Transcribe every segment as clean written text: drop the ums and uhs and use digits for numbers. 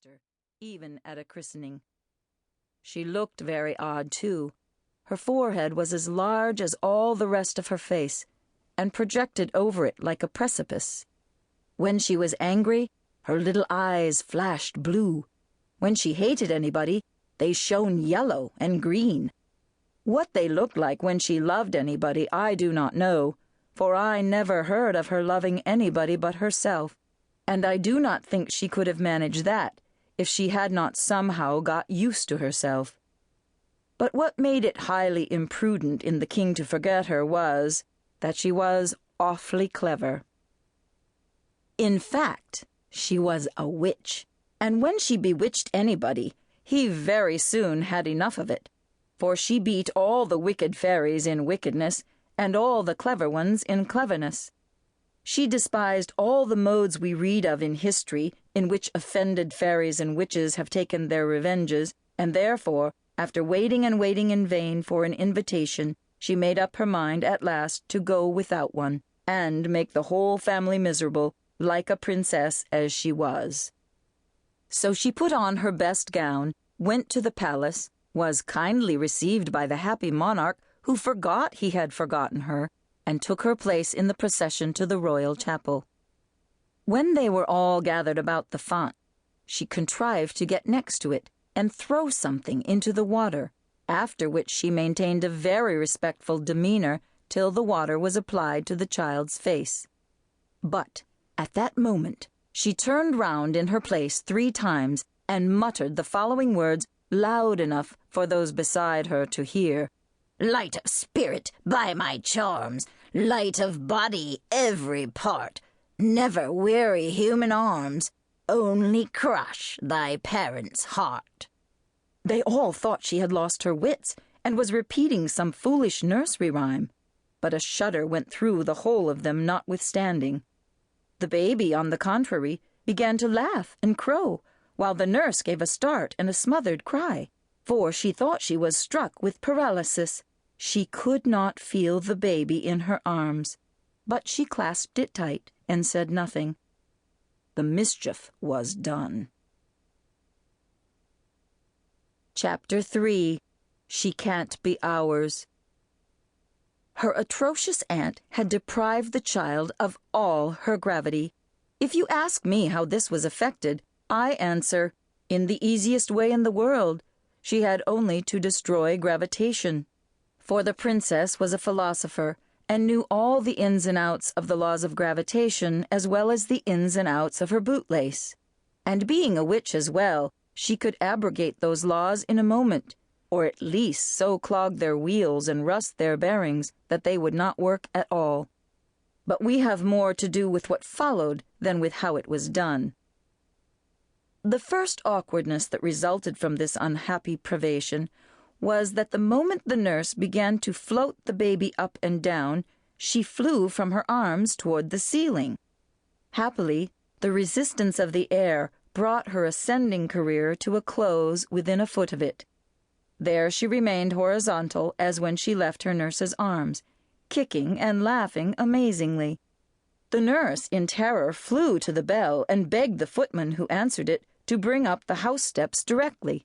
sister, even at a christening. She looked very odd, too. Her forehead was as large as all the rest of her face, and projected over it like a precipice. When she was angry, her little eyes flashed blue. When she hated anybody, they shone yellow and green. What they looked like when she loved anybody, I do not know, for I never heard of her loving anybody but herself, and I do not think she could have managed that if she had not somehow got used to herself. But what made it highly imprudent in the king to forget her was that she was awfully clever. In fact, she was a witch, and when she bewitched anybody, he very soon had enough of it, for she beat all the wicked fairies in wickedness and all the clever ones in cleverness. She despised all the modes we read of in history in which offended fairies and witches have taken their revenges, and therefore, after waiting and waiting in vain for an invitation, she made up her mind at last to go without one, and make the whole family miserable, like a princess as she was. So she put on her best gown, went to the palace, was kindly received by the happy monarch, who forgot he had forgotten her, and took her place in the procession to the royal chapel. When they were all gathered about the font, she contrived to get next to it and throw something into the water, after which she maintained a very respectful demeanor till the water was applied to the child's face. But at that moment she turned round in her place 3 times and muttered the following words loud enough for those beside her to hear: "Light of spirit, by my charms, light of body, every part, never weary human arms, only crush thy parents' heart." They all thought she had lost her wits and was repeating some foolish nursery rhyme, but a shudder went through the whole of them notwithstanding. The baby, on the contrary, began to laugh and crow, while the nurse gave a start and a smothered cry, for she thought she was struck with paralysis. She could not feel the baby in her arms, but she clasped it tight and said nothing. The mischief was done. Chapter 3. She Can't Be Ours. Her atrocious aunt had deprived the child of all her gravity. If you ask me how this was effected, I answer, in the easiest way in the world. She had only to destroy gravitation. For the princess was a philosopher, and knew all the ins and outs of the laws of gravitation as well as the ins and outs of her bootlace. And being a witch as well, she could abrogate those laws in a moment, or at least so clog their wheels and rust their bearings that they would not work at all. But we have more to do with what followed than with how it was done. The first awkwardness that resulted from this unhappy privation was that the moment the nurse began to float the baby up and down, she flew from her arms toward the ceiling. Happily, the resistance of the air brought her ascending career to a close within a foot of it. There she remained horizontal as when she left her nurse's arms, kicking and laughing amazingly. The nurse, in terror, flew to the bell and begged the footman who answered it to bring up the house steps directly.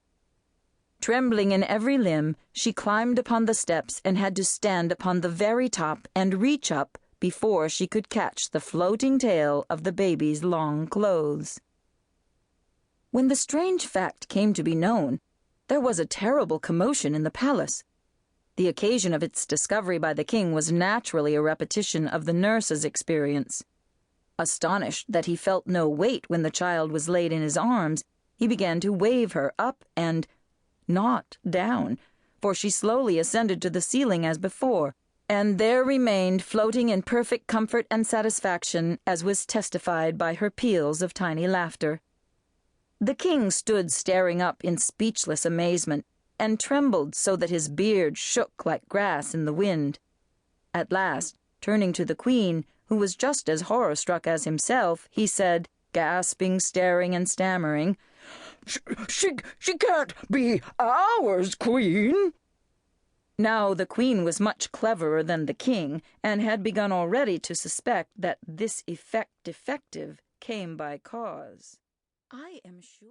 Trembling in every limb, she climbed upon the steps and had to stand upon the very top and reach up before she could catch the floating tail of the baby's long clothes. When the strange fact came to be known, there was a terrible commotion in the palace. The occasion of its discovery by the king was naturally a repetition of the nurse's experience. Astonished that he felt no weight when the child was laid in his arms, he began to wave her up and not down, for she slowly ascended to the ceiling as before, and there remained floating in perfect comfort and satisfaction, as was testified by her peals of tiny laughter. The king stood staring up in speechless amazement, and trembled so that his beard shook like grass in the wind. At last, turning to the queen, who was just as horror-struck as himself, he said, gasping, staring, and stammering, She can't be ours, Queen." Now the queen was much cleverer than the king, and had begun already to suspect that this effect defective came by cause. I am sure.